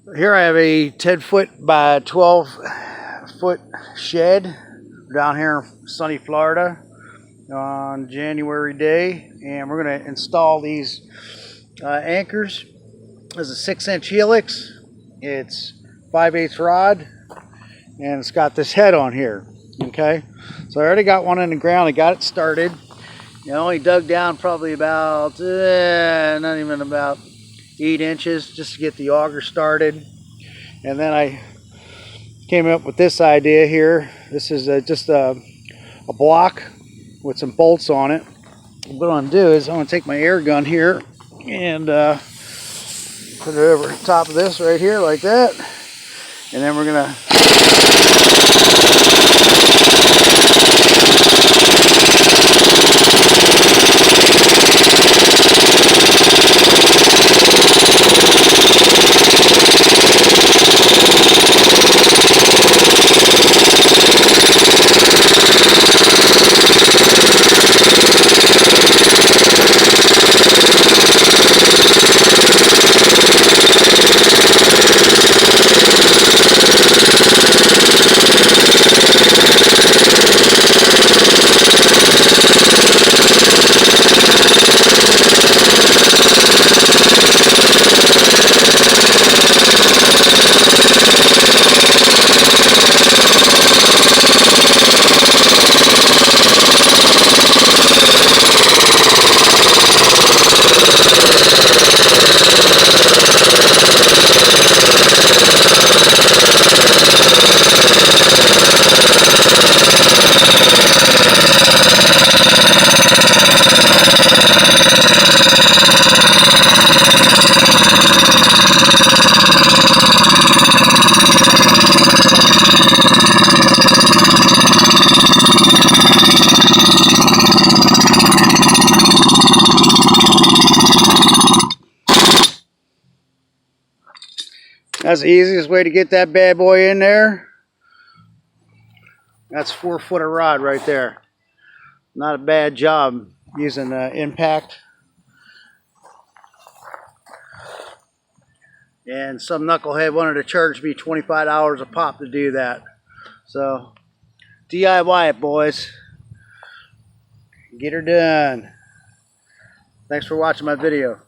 Here I have a 10-foot by 12-foot shed down here in sunny Florida on January day, and we're going to install these anchors. This is a 6-inch helix. It's 5/8 rod, and it's got this head on here. Okay, so I already got one in the ground. I got it started. I only dug down probably about not even about 8 inches just to get the auger started, and then I came up with this idea here. This is just a block with some bolts on it. What I'm going to do is I'm going to take my air gun here and put it over the top of this right here like that, and then we're going to That's the easiest way to get that bad boy in there. That's 4 foot of rod right there. Not a bad job using impact. And some knucklehead wanted to charge me $25 a pop to do that. So DIY it, boys. Get her done. Thanks for watching my video.